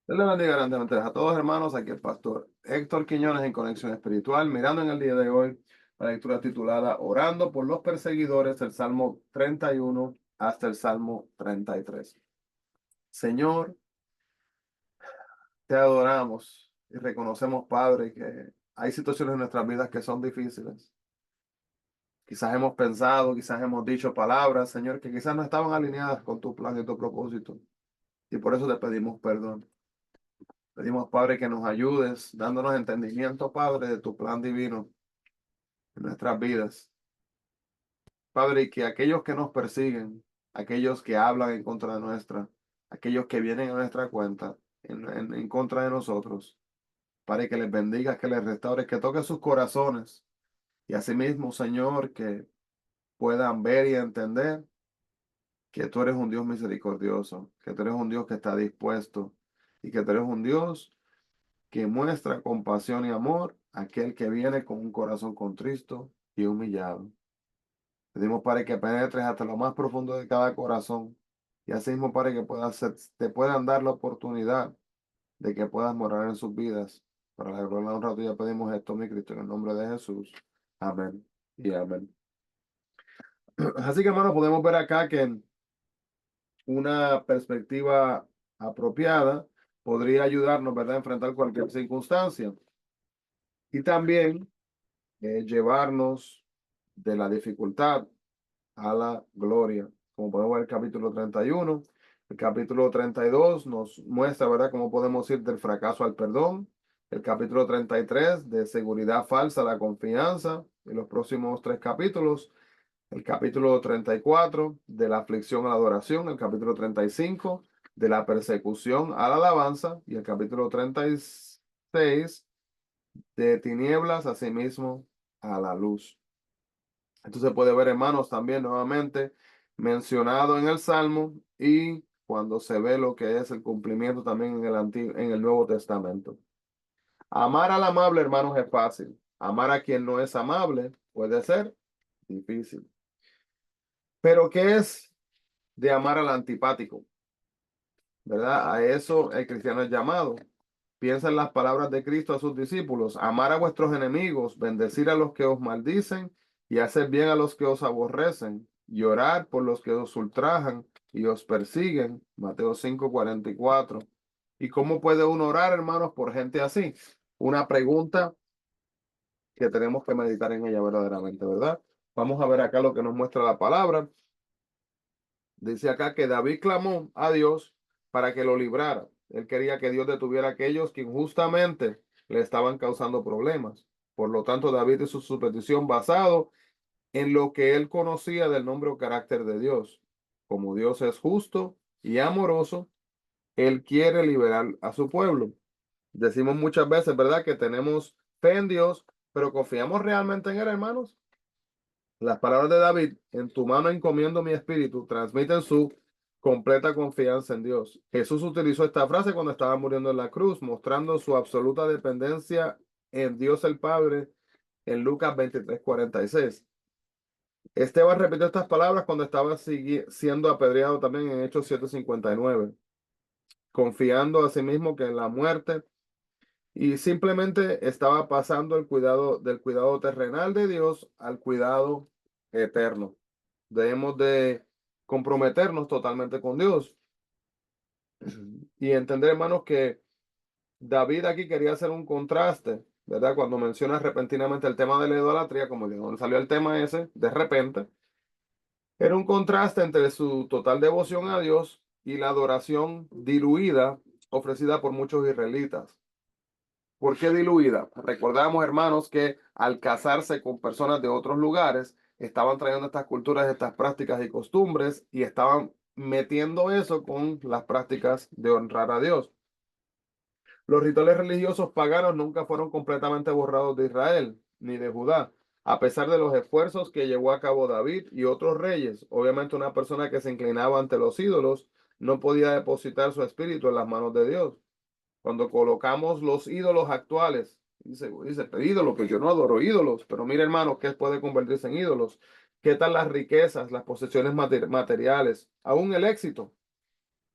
Dios le bendiga grandemente a todos hermanos, aquí el pastor Héctor Quiñones en Conexión Espiritual, mirando en el día de hoy la lectura titulada Orando por los perseguidores, del Salmo 31 hasta el Salmo 33. Señor, te adoramos y reconocemos, Padre, que hay situaciones en nuestras vidas que son difíciles. Quizás hemos pensado, quizás hemos dicho palabras, Señor, que quizás no estaban alineadas con tu plan y tu propósito. Y por eso te pedimos perdón. Pedimos, Padre, que nos ayudes, dándonos entendimiento, Padre, de tu plan divino en nuestras vidas. Padre, y que aquellos que nos persiguen, aquellos que hablan en contra de nuestra, aquellos que vienen a nuestra cuenta, en contra de nosotros, Padre, que les bendigas, que les restaures, que toques sus corazones. Y asimismo, Señor, que puedan ver y entender que tú eres un Dios misericordioso, que tú eres un Dios que está dispuesto y que tú eres un Dios que muestra compasión y amor a aquel que viene con un corazón contristo y humillado. Pedimos, Padre, que penetres hasta lo más profundo de cada corazón y así mismo, Padre, que te puedan dar la oportunidad de que puedas morar en sus vidas. Para la gloria y la honra tuya pedimos esto, mi Cristo, en el nombre de Jesús. Amén y amén. Así que, hermanos, podemos ver acá que una perspectiva apropiada podría ayudarnos, ¿verdad?, a enfrentar cualquier circunstancia y también llevarnos de la dificultad a la gloria. Como podemos ver el capítulo 31, el capítulo 32 nos muestra, ¿verdad?, cómo podemos ir del fracaso al perdón. El capítulo 33 de seguridad falsa a la confianza. Y los próximos tres capítulos, el capítulo 34 de la aflicción a la adoración, el capítulo 35 de la persecución a la alabanza y el capítulo 36 de tinieblas asimismo a la luz. Esto se puede ver, hermanos, también nuevamente mencionado en el Salmo y cuando se ve lo que es el cumplimiento también en el Nuevo Testamento. Amar al amable, hermanos, es fácil. Amar a quien no es amable puede ser difícil. Pero ¿qué es de amar al antipático? ¿Verdad? A eso el cristiano es llamado. Piensa en las palabras de Cristo a sus discípulos: amar a vuestros enemigos, bendecir a los que os maldicen y hacer bien a los que os aborrecen, y orar por los que os ultrajan y os persiguen. Mateo 5:44. ¿Y cómo puede uno orar, hermanos, por gente así? Una pregunta que tenemos que meditar en ella verdaderamente, ¿verdad? Vamos a ver acá lo que nos muestra la palabra. Dice acá que David clamó a Dios para que lo librara. Él quería que Dios detuviera a aquellos que injustamente le estaban causando problemas. Por lo tanto, David hizo su petición basado en lo que él conocía del nombre o carácter de Dios. Como Dios es justo y amoroso, él quiere liberar a su pueblo. Decimos muchas veces, ¿verdad?, que tenemos fe en Dios, pero ¿confiamos realmente en él, hermanos? Las palabras de David: en tu mano encomiendo mi espíritu, transmiten su completa confianza en Dios. Jesús utilizó esta frase cuando estaba muriendo en la cruz, mostrando su absoluta dependencia en Dios el Padre en Lucas 23:46. Esteban repitió estas palabras cuando estaba siendo apedreado también en Hechos 7:59, confiando a sí mismo que en la muerte y simplemente estaba pasando del cuidado terrenal de Dios al cuidado eterno. Debemos de comprometernos totalmente con Dios y entender, hermanos, que David aquí quería hacer un contraste, ¿verdad? Cuando menciona repentinamente el tema de la idolatría, como de donde salió el tema ese, de repente, era un contraste entre su total devoción a Dios y la adoración diluida ofrecida por muchos israelitas. ¿Por qué diluida? Recordamos, hermanos, que al casarse con personas de otros lugares, estaban trayendo estas culturas, estas prácticas y costumbres y estaban metiendo eso con las prácticas de honrar a Dios. Los rituales religiosos paganos nunca fueron completamente borrados de Israel ni de Judá, a pesar de los esfuerzos que llevó a cabo David y otros reyes. Obviamente, una persona que se inclinaba ante los ídolos no podía depositar su espíritu en las manos de Dios. Cuando colocamos los ídolos actuales, dice, ídolos, que yo no adoro ídolos, pero mire, hermano, ¿qué puede convertirse en ídolos? ¿Qué tal las riquezas, las posesiones materiales, aún el éxito?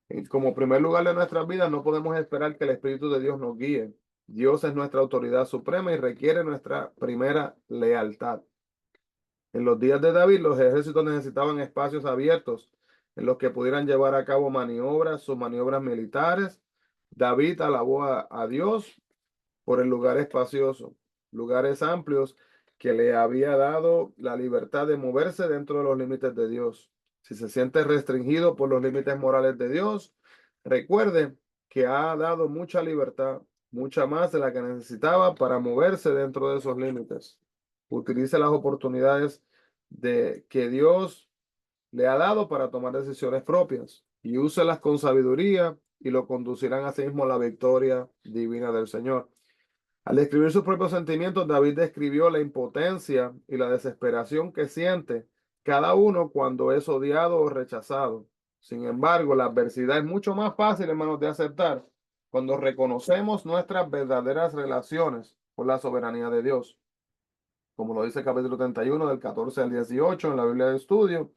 Y como primer lugar de nuestras vidas, no podemos esperar que el Espíritu de Dios nos guíe. Dios es nuestra autoridad suprema y requiere nuestra primera lealtad. En los días de David, los ejércitos necesitaban espacios abiertos en los que pudieran llevar a cabo maniobras, sus maniobras militares. David alabó a Dios por el lugar espacioso, lugares amplios que le había dado la libertad de moverse dentro de los límites de Dios. Si se siente restringido por los límites morales de Dios, recuerde que ha dado mucha libertad, mucha más de la que necesitaba para moverse dentro de esos límites. Utilice las oportunidades de que Dios le ha dado para tomar decisiones propias y úselas con sabiduría y lo conducirán a sí mismo a la victoria divina del Señor. Al describir sus propios sentimientos, David describió la impotencia y la desesperación que siente cada uno cuando es odiado o rechazado. Sin embargo, la adversidad es mucho más fácil, hermanos, de aceptar cuando reconocemos nuestras verdaderas relaciones con la soberanía de Dios. Como lo dice el capítulo 31 del 14 al 18 en la Biblia de Estudio.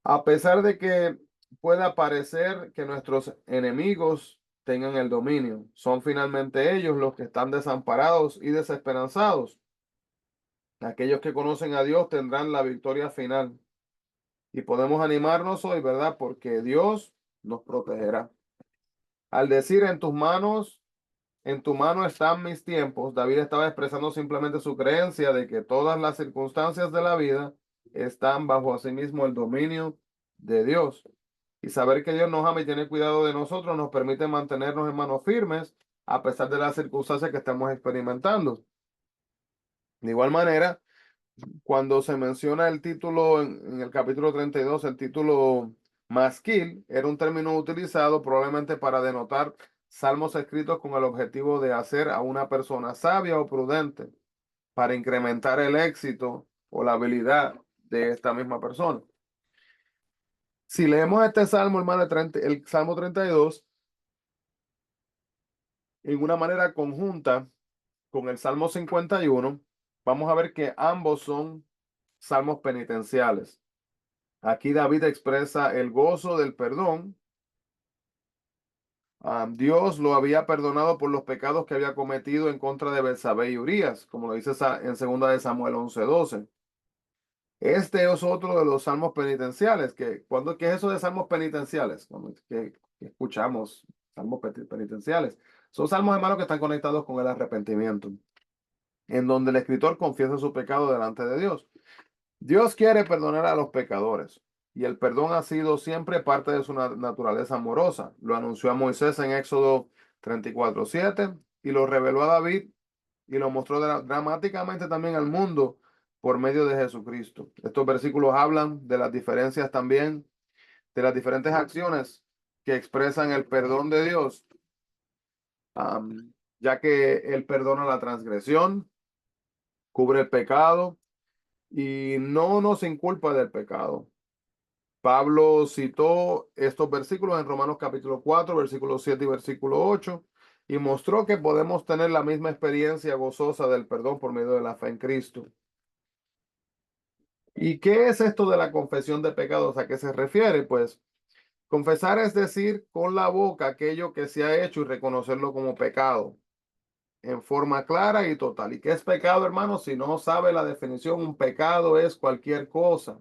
A pesar de que pueda parecer que nuestros enemigos tengan el dominio, son finalmente ellos los que están desamparados y desesperanzados. Aquellos que conocen a Dios tendrán la victoria final. Y podemos animarnos hoy, ¿verdad? Porque Dios nos protegerá. Al decir en tu mano están mis tiempos, David estaba expresando simplemente su creencia de que todas las circunstancias de la vida están bajo asimismo el dominio de Dios. Y saber que Dios nos ama y tiene cuidado de nosotros nos permite mantenernos en manos firmes a pesar de las circunstancias que estamos experimentando. De igual manera, cuando se menciona el título en el capítulo 32, el título masquil, era un término utilizado probablemente para denotar salmos escritos con el objetivo de hacer a una persona sabia o prudente, para incrementar el éxito o la habilidad de esta misma persona. Si leemos este salmo, hermano, el Salmo 32, en una manera conjunta con el Salmo 51, vamos a ver que ambos son salmos penitenciales. Aquí David expresa el gozo del perdón. Dios lo había perdonado por los pecados que había cometido en contra de Betsabé y Urías, como lo dice en 2 de Samuel 11:12. Este es otro de los salmos penitenciales. ¿Qué es eso de salmos penitenciales? Que escuchamos salmos penitenciales. Son salmos, hermanos, que están conectados con el arrepentimiento, en donde el escritor confiesa su pecado delante de Dios. Dios quiere perdonar a los pecadores y el perdón ha sido siempre parte de su naturaleza amorosa. Lo anunció a Moisés en Éxodo 34:7 y lo reveló a David y lo mostró dramáticamente también al mundo por medio de Jesucristo. Estos versículos hablan de las diferencias también, de las diferentes acciones que expresan el perdón de Dios, ya que Él perdona la transgresión, cubre el pecado y no nos inculpa del pecado. Pablo citó estos versículos en Romanos capítulo 4, versículo 7 y versículo 8, y mostró que podemos tener la misma experiencia gozosa del perdón por medio de la fe en Cristo. ¿Y qué es esto de la confesión de pecados? ¿A qué se refiere? Pues confesar es decir con la boca aquello que se ha hecho y reconocerlo como pecado en forma clara y total. ¿Y qué es pecado, hermano? Si no sabe la definición, un pecado es cualquier cosa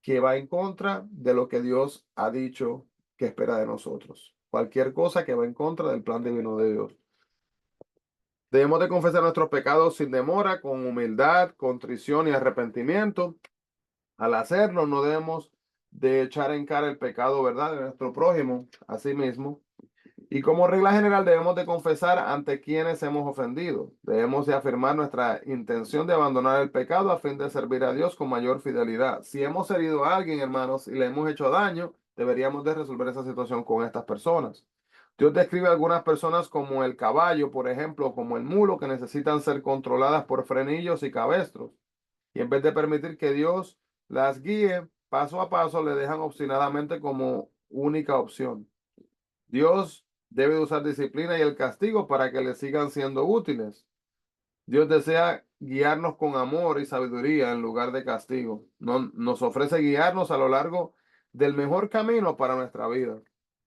que va en contra de lo que Dios ha dicho que espera de nosotros. Cualquier cosa que va en contra del plan divino de Dios. Debemos de confesar nuestros pecados sin demora, con humildad, contrición y arrepentimiento. Al hacerlo, no debemos de echar en cara el pecado, ¿verdad?, de nuestro prójimo, a sí mismo. Y como regla general debemos de confesar ante quienes hemos ofendido. Debemos de afirmar nuestra intención de abandonar el pecado a fin de servir a Dios con mayor fidelidad. Si hemos herido a alguien, hermanos, y le hemos hecho daño, deberíamos de resolver esa situación con estas personas. Dios describe a algunas personas como el caballo, por ejemplo, como el mulo, que necesitan ser controladas por frenillos y cabestros. Y en vez de permitir que Dios las guíe paso a paso, le dejan obstinadamente como única opción. Dios debe usar disciplina y el castigo para que le sigan siendo útiles. Dios desea guiarnos con amor y sabiduría en lugar de castigo. Nos ofrece guiarnos a lo largo del mejor camino para nuestra vida.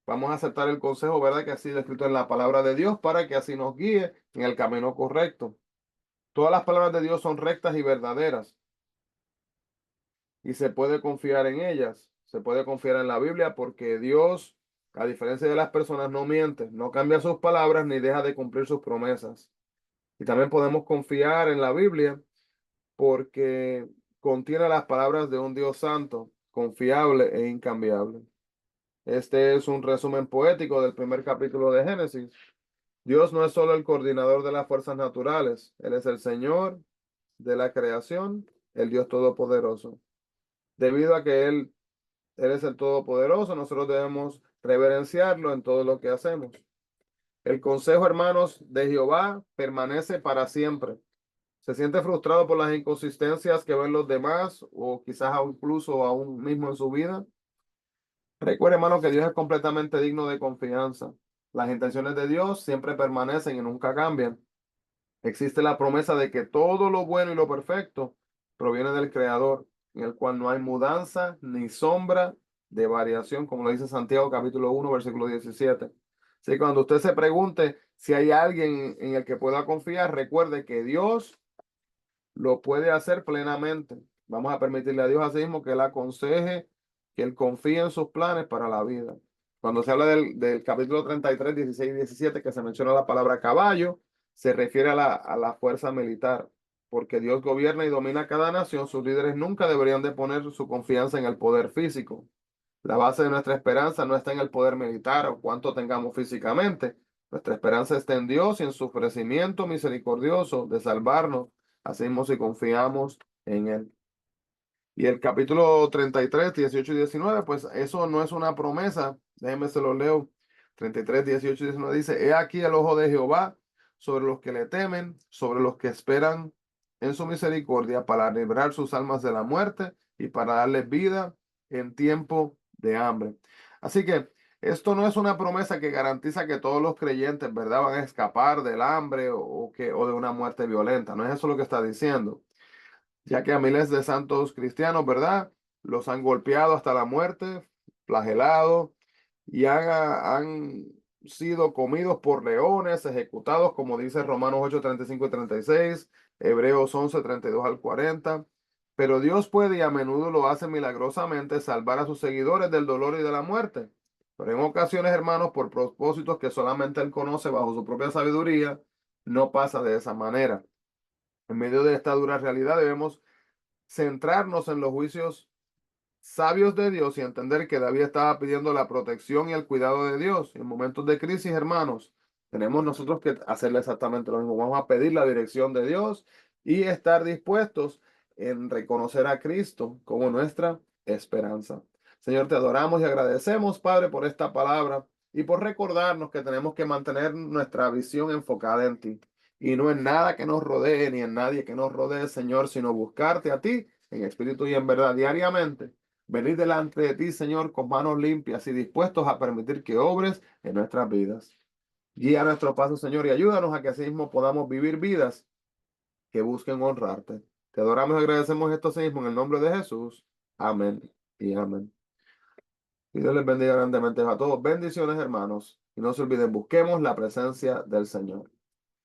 Vamos a aceptar el consejo, ¿verdad? Que ha sido escrito en la palabra de Dios para que así nos guíe en el camino correcto. Todas las palabras de Dios son rectas y verdaderas y se puede confiar en ellas. Se puede confiar en la Biblia porque Dios, a diferencia de las personas, no miente, no cambia sus palabras ni deja de cumplir sus promesas. Y también podemos confiar en la Biblia porque contiene las palabras de un Dios santo, confiable e incambiable. Este es un resumen poético del primer capítulo de Génesis. Dios no es solo el coordinador de las fuerzas naturales, Él es el Señor de la creación, el Dios todopoderoso. Debido a que Él es el todopoderoso, nosotros debemos reverenciarlo en todo lo que hacemos. El consejo, hermanos, de Jehová permanece para siempre. Se siente frustrado por las inconsistencias que ven los demás o quizás incluso aún mismo en su vida. Recuerde, hermano, que Dios es completamente digno de confianza. Las intenciones de Dios siempre permanecen y nunca cambian. Existe la promesa de que todo lo bueno y lo perfecto proviene del Creador, en el cual no hay mudanza ni sombra de variación, como lo dice Santiago capítulo 1, versículo 17. Así que cuando usted se pregunte si hay alguien en el que pueda confiar, recuerde que Dios lo puede hacer plenamente. Vamos a permitirle a Dios así mismo que Él aconseje, que Él confíe en sus planes para la vida. Cuando se habla del capítulo 33, 16 y 17, que se menciona la palabra caballo, se refiere a la fuerza militar, porque Dios gobierna y domina cada nación. Sus líderes nunca deberían de poner su confianza en el poder físico. La base de nuestra esperanza no está en el poder militar o cuánto tengamos físicamente. Nuestra esperanza está en Dios y en su ofrecimiento misericordioso de salvarnos. Así mismo si confiamos en Él. Y el capítulo 33, 18 y 19, pues eso no es una promesa. Déjenme se lo leo. 33, 18 y 19 dice, He aquí el ojo de Jehová sobre los que le temen, sobre los que esperan en su misericordia, para librar sus almas de la muerte y para darles vida en tiempo de hambre. Así que esto no es una promesa que garantiza que todos los creyentes, ¿verdad?, van a escapar del hambre o de una muerte violenta. No es eso lo que está diciendo, ya que a miles de santos cristianos, ¿verdad?, los han golpeado hasta la muerte, flagelado, y han sido comidos por leones, ejecutados, como dice Romanos 8, 35 y 36, Hebreos 11, 32 al 40. Pero Dios puede y a menudo lo hace milagrosamente salvar a sus seguidores del dolor y de la muerte. Pero en ocasiones, hermanos, por propósitos que solamente Él conoce bajo su propia sabiduría, no pasa de esa manera. En medio de esta dura realidad debemos centrarnos en los juicios sabios de Dios y entender que David estaba pidiendo la protección y el cuidado de Dios. En momentos de crisis, hermanos, tenemos nosotros que hacerle exactamente lo mismo. Vamos a pedir la dirección de Dios y estar dispuestos en reconocer a Cristo como nuestra esperanza. Señor, te adoramos y agradecemos, Padre, por esta palabra y por recordarnos que tenemos que mantener nuestra visión enfocada en ti y no en nada que nos rodee ni en nadie que nos rodee, Señor, sino buscarte a ti en espíritu y en verdad diariamente. Venir delante de ti, Señor, con manos limpias y dispuestos a permitir que obres en nuestras vidas. Guía nuestro paso, Señor, y ayúdanos a que así mismo podamos vivir vidas que busquen honrarte. Te adoramos y agradecemos esto así mismo en el nombre de Jesús. Amén y amén. Y Dios les bendiga grandemente a todos. Bendiciones, hermanos. Y no se olviden, busquemos la presencia del Señor.